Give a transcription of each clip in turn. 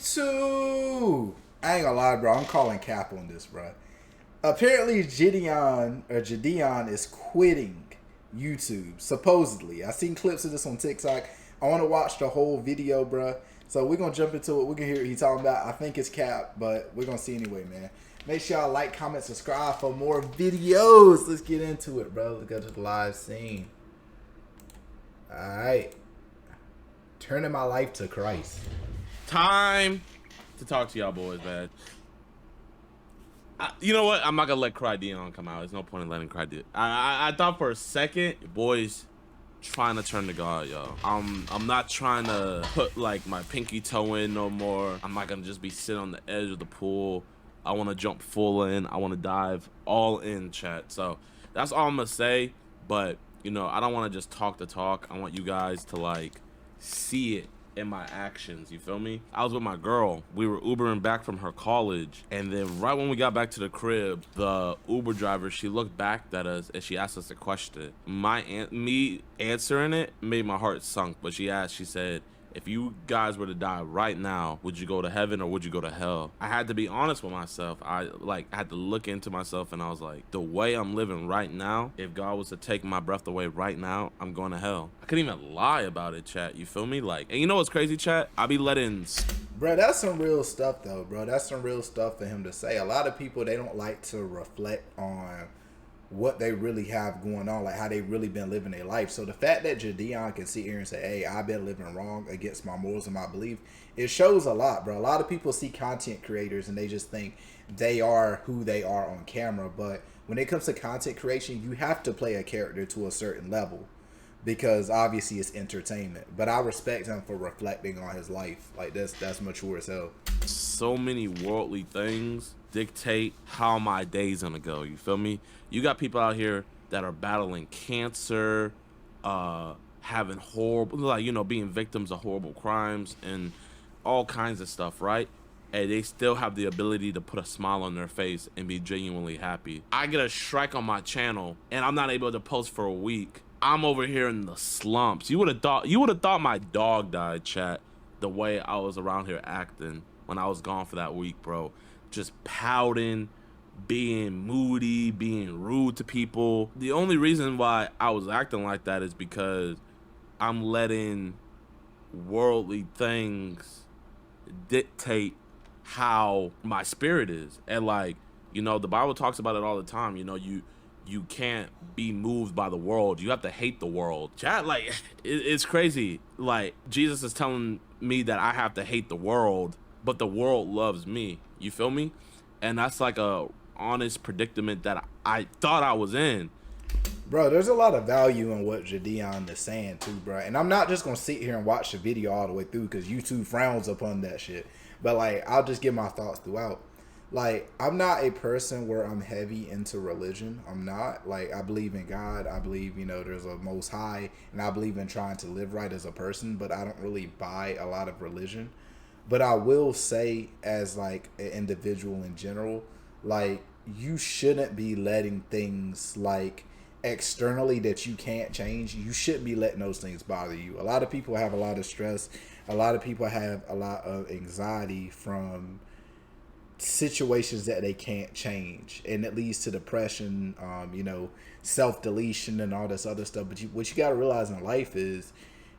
YouTube. I ain't gonna lie, bro. I'm calling cap on this, bro. Apparently, JiDion is quitting YouTube. Supposedly, I seen clips of this on TikTok. I want to watch the whole video, bro. So we're gonna jump into it. We're gonna hear what he's talking about. I think it's cap, but we're gonna see anyway, man. Make sure y'all like, comment, subscribe for more videos. Let's get into it, bro. Let's go to the live scene. All right, turning my life to Christ. Time to talk to y'all boys, man. You know what? I'm not gonna let JiDion come out. There's no point in letting JiDion. I thought for a second, boys trying to turn to God, y'all. I'm not trying to put like my pinky toe in no more. I'm not gonna just be sitting on the edge of the pool. I want to jump full in. I want to dive all in, chat. So that's all I'm gonna say. But you know, I don't want to just talk the talk. I want you guys to like see it in my actions. You feel me? I was with my girl. We were Ubering back from her college, and then right when we got back to the crib, the Uber driver, she looked back at us and she asked us a question. Me answering it made my heart sunk, but she said, if you guys were to die right now, would you go to heaven or would you go to hell? I had to be honest with myself. I had to look into myself, and I was like, the way I'm living right now, if God was to take my breath away right now, I'm going to hell. I couldn't even lie about it, chat. You feel me? Like, and you know what's crazy, chat? I be letting... Bro, that's some real stuff, though, bro. That's some real stuff for him to say. A lot of people, they don't like to reflect on what they really have going on, like how they really been living their life. So the fact that JiDion can sit here and say, hey, I've been living wrong against my morals and my belief, it shows a lot, bro. A lot of people see content creators and they just think they are who they are on camera. But when it comes to content creation, you have to play a character to a certain level, because obviously it's entertainment. But I respect him for reflecting on his life. Like, that's mature as hell. So many worldly things dictate how my day's gonna go. You feel me? You got people out here that are battling cancer, having horrible, like, you know, being victims of horrible crimes and all kinds of stuff, right? And they still have the ability to put a smile on their face and be genuinely happy. I get a strike on my channel and I'm not able to post for a week. I'm over here in the slumps. You would have thought my dog died, chat, the way I was around here acting when I was gone for that week, bro. Just pouting, being moody, being rude to people. The only reason why I was acting like that is because I'm letting worldly things dictate how my spirit is. And like, you know, the Bible talks about it all the time. You know, you can't be moved by the world. You have to hate the world. Chat, like, it's crazy. Like, Jesus is telling me that I have to hate the world, but the world loves me. You feel me? And that's like a honest predicament that I thought I was in. Bro, there's a lot of value in what JiDion is saying too, bro. And I'm not just gonna sit here and watch the video all the way through, because YouTube frowns upon that shit. But like, I'll just give my thoughts throughout. Like, I'm not a person where I'm heavy into religion. I'm not. Like, I believe in God. I believe, you know, there's a most high, and I believe in trying to live right as a person, but I don't really buy a lot of religion. But I will say, as like an individual in general, like, you shouldn't be letting things like externally that you can't change, you shouldn't be letting those things bother you. A lot of people have a lot of stress. A lot of people have a lot of anxiety from situations that they can't change, and it leads to depression, you know, self-deletion and all this other stuff. But what you got to realize in life is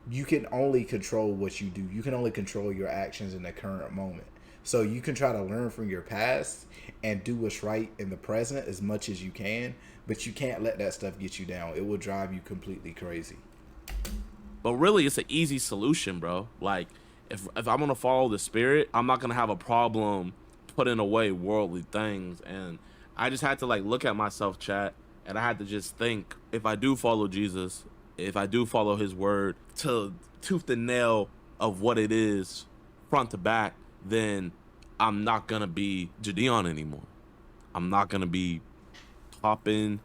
you can only control what you do. You can only control your actions in the current moment. So you can try to learn from your past and do what's right in the present as much as you can, but you can't let that stuff get you down. It will drive you completely crazy. But really, it's an easy solution, bro. Like, if I'm gonna follow the spirit, I'm not gonna have a problem putting away worldly things. And I just had to like look at myself, chat, and I had to just think, if I do follow Jesus, if I do follow his word to tooth and nail of what it is front to back, then I'm not gonna be JiDion anymore. I'm not gonna be popping.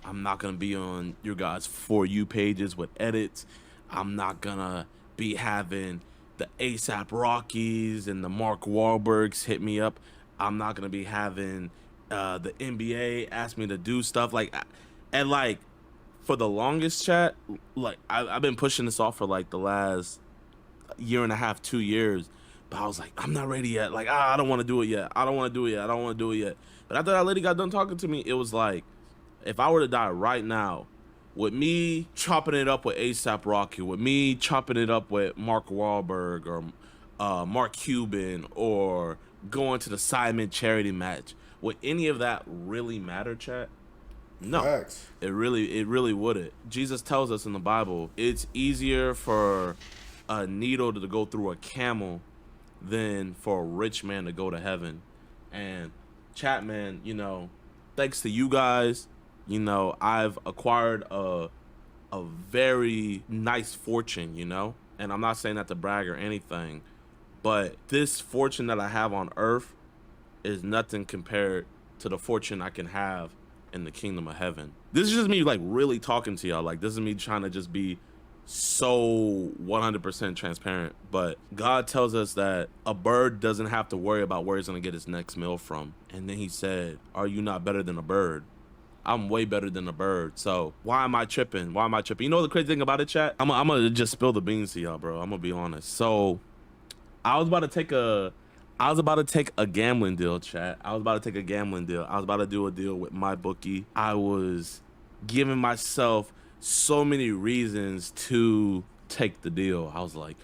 I'm not gonna be on your guys' For You pages with edits. I'm not gonna be having the ASAP Rockies and the Mark Wahlbergs hit me up. I'm not gonna be having the NBA ask me to do stuff like, and like, for the longest, chat, like I've been pushing this off for like the last year and a half, 2 years, But I was like, I'm not ready yet. Like, I don't want to do it yet. I don't want to do it yet. I don't want to do it yet. But after that lady got done talking to me, it was like, if I were to die right now, with me chopping it up with A$AP Rocky, with me chopping it up with Mark Wahlberg or Mark Cuban, or going to the Simon charity match, would any of that really matter, chat? No. Facts. It really wouldn't. Jesus tells us in the Bible, it's easier for a needle to go through a camel than for a rich man to go to heaven. And chat, man, you know, thanks to you guys, you know, I've acquired a very nice fortune, you know, and I'm not saying that to brag or anything, but this fortune that I have on earth is nothing compared to the fortune I can have in the kingdom of heaven. This is just me like really talking to y'all. Like, this is me trying to just be so 100% transparent. But God tells us that a bird doesn't have to worry about where he's gonna get his next meal from. And then he said, are you not better than a bird? I'm way better than a bird. So why am I tripping? Why am I tripping? You know the crazy thing about it, chat? I'm gonna just spill the beans to y'all, bro. I'm gonna be honest. So I was about to take a gambling deal, chat. I was about to take a gambling deal. I was about to do a deal with my bookie. I was giving myself so many reasons to take the deal. I was like,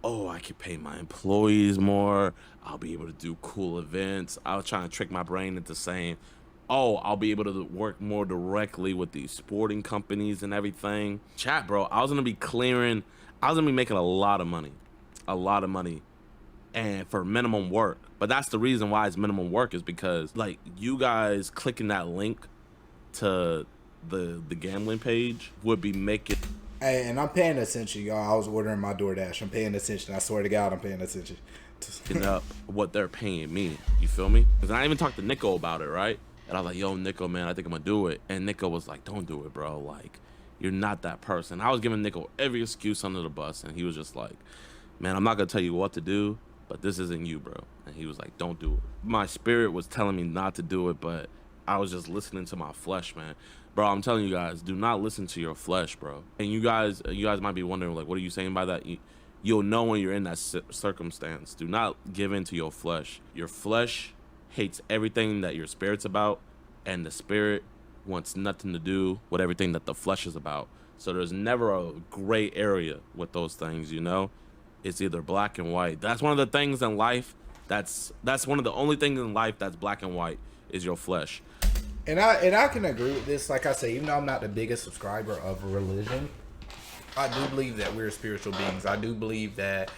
oh, I could pay my employees more. I'll be able to do cool events. I was trying to trick my brain into saying, oh, I'll be able to work more directly with these sporting companies and everything. Chat, bro, I was gonna be making a lot of money. And for minimum work. But that's the reason why it's minimum work, is because like you guys clicking that link to the gambling page would be making. Hey, and I'm paying attention, y'all. I was ordering my DoorDash. I'm paying attention. I swear to God, I'm paying attention. Up what they're paying me. You feel me? Because I even talked to Nico about it, right? And I was like, yo, Nico, man, I think I'm gonna do it. And Nico was like, don't do it, bro. Like, you're not that person. I was giving Nico every excuse under the bus, and he was just like, man, I'm not gonna tell you what to do, but this isn't you, bro. And he was like, don't do it. My spirit was telling me not to do it, but I was just listening to my flesh, man. Bro, I'm telling you guys, do not listen to your flesh, bro. And you guys might be wondering, like, what are you saying by that? You'll know when you're in that circumstance. Do not give in to your flesh. Your flesh hates everything that your spirit's about, and the spirit wants nothing to do with everything that the flesh is about. So there's never a gray area with those things, you know? It's either black and white. That's one of the things in life. That's one of the only things in life that's black and white, is your flesh. And I can agree with this. Like I say, even though I'm not the biggest subscriber of religion, I do believe that we're spiritual beings. I do believe that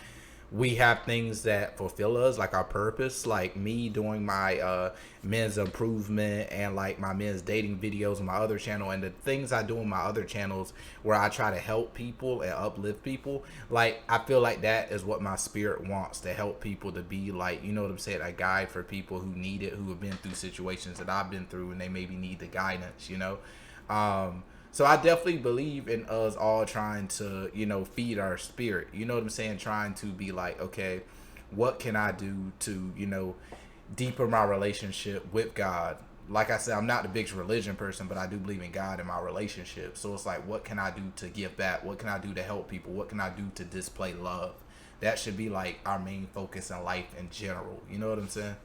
we have things that fulfill us, like our purpose. Like me doing my men's improvement and like my men's dating videos on my other channel, and the things I do on my other channels where I try to help people and uplift people. Like, I feel like that is what my spirit wants, to help people, to be like, you know what I'm saying, a guide for people who need it, who have been through situations that I've been through, and they maybe need the guidance, you know. So I definitely believe in us all trying to, you know, feed our spirit. You know what I'm saying? Trying to be like, okay, what can I do to, you know, deepen my relationship with God? Like I said, I'm not the biggest religion person, but I do believe in God in my relationship. So it's like, what can I do to give back? What can I do to help people? What can I do to display love? That should be like our main focus in life in general. You know what I'm saying?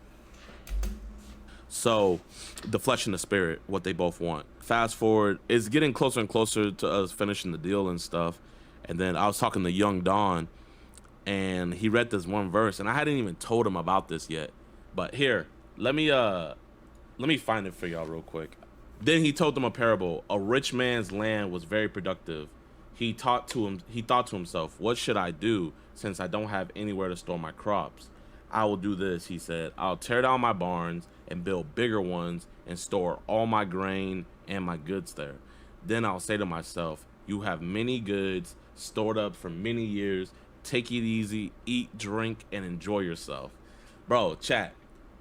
So the flesh and the spirit, what they both want. Fast forward, it's getting closer and closer to us finishing the deal and stuff. And then I was talking to Young Don, and he read this one verse, and I hadn't even told him about this yet. But here, let me find it for y'all real quick. Then he told them a parable. A rich man's land was very productive. He thought to himself, what should I do since I don't have anywhere to store my crops? I will do this, he said. I'll tear down my barns and build bigger ones and store all my grain and my goods there. Then I'll say to myself, you have many goods stored up for many years. Take it easy, eat, drink, and enjoy yourself. Bro, chat,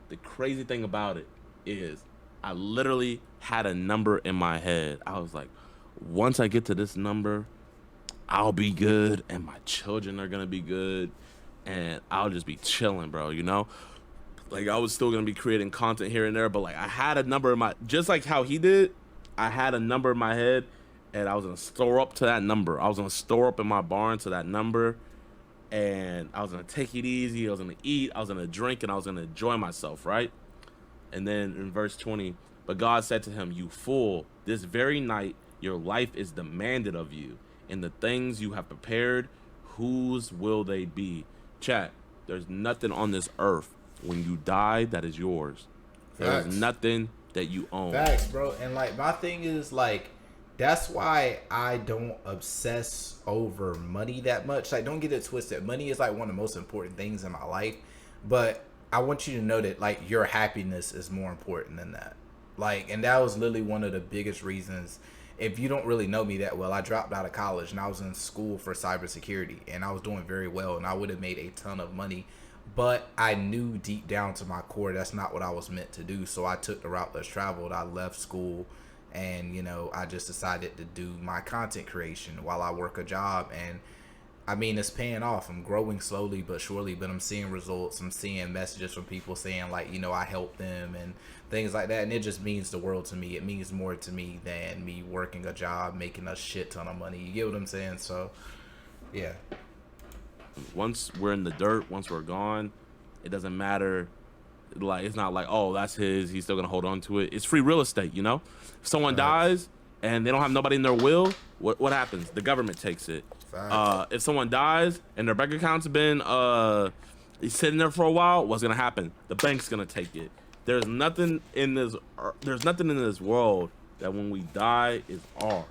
the crazy thing about it is I literally had a number in my head. I was like, once I get to this number, I'll be good, and my children are gonna be good, and I'll just be chilling, bro, you know? Like, I was still gonna be creating content here and there, but like, I had a number in my, just like how he did, I had a number in my head, and I was gonna store up to that number. I was gonna store up in my barn to that number, and I was gonna take it easy. I was gonna eat. I was gonna drink, and I was gonna enjoy myself, right? And then in verse 20, but God said to him, "You fool! This very night your life is demanded of you, and the things you have prepared, whose will they be?" Chat. There's nothing on this earth when you die that is yours. There's nothing that you own. Facts, bro. And like my thing is like, that's why I don't obsess over money that much. Like, don't get it twisted. Money is like one of the most important things in my life, but I want you to know that like your happiness is more important than that. Like, and that was literally one of the biggest reasons. If you don't really know me that well, I dropped out of college and I was in school for cybersecurity, and I was doing very well, and I would have made a ton of money, but I knew deep down to my core that's not what I was meant to do. So I took the route less traveled. I left school, and you know, I just decided to do my content creation while I work a job. And I mean, it's paying off. I'm growing slowly but surely, but I'm seeing results. I'm seeing messages from people saying like, you know, I helped them and things like that. And it just means the world to me. It means more to me than me working a job, making a shit ton of money. You get what I'm saying? So, yeah. Once we're in the dirt, once we're gone, it doesn't matter. Like, it's not like, oh, that's his, he's still gonna hold on to it. It's free real estate, you know? If someone dies and they don't have nobody in their will, what happens? The government takes it. If someone dies and their bank account's been sitting there for a while, what's gonna happen? The bank's gonna take it. There's nothing in this world that when we die is ours.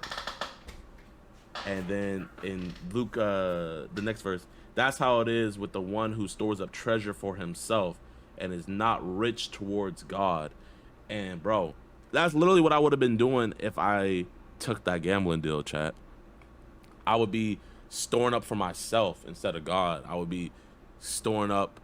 And then in Luke, the next verse, that's how it is with the one who stores up treasure for himself and is not rich towards God. And bro, that's literally what I would have been doing if I took that gambling deal, chat. I would be storing up for myself instead of God. I would be storing up,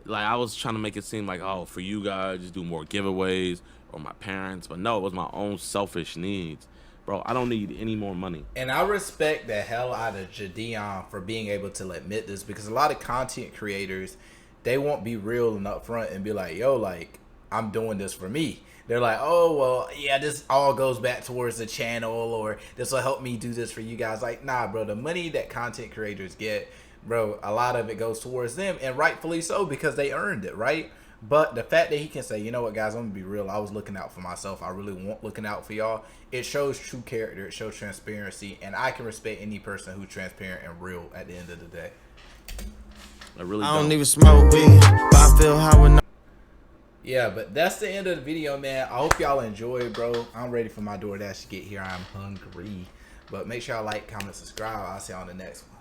like I was trying to make it seem like, oh, for you guys, just do more giveaways, or my parents. But no, it was my own selfish needs. Bro, I don't need any more money. And I respect the hell out of JiDion for being able to admit this, because a lot of content creators, they won't be real and upfront and be like, yo, like, I'm doing this for me. They're like, oh, well, yeah, this all goes back towards the channel, or this will help me do this for you guys. Like, nah, bro, the money that content creators get, bro, a lot of it goes towards them, and rightfully so, because they earned it, right? But the fact that he can say, you know what, guys, I'm gonna be real, I was looking out for myself, I really want looking out for y'all, it shows true character, it shows transparency, and I can respect any person who's transparent and real at the end of the day. I really don't even smoke weed, but I feel how when yeah, but that's the end of the video, man. I hope y'all enjoyed, bro. I'm ready for my DoorDash to get here. I'm hungry. But make sure y'all like, comment, subscribe. I'll see y'all on the next one.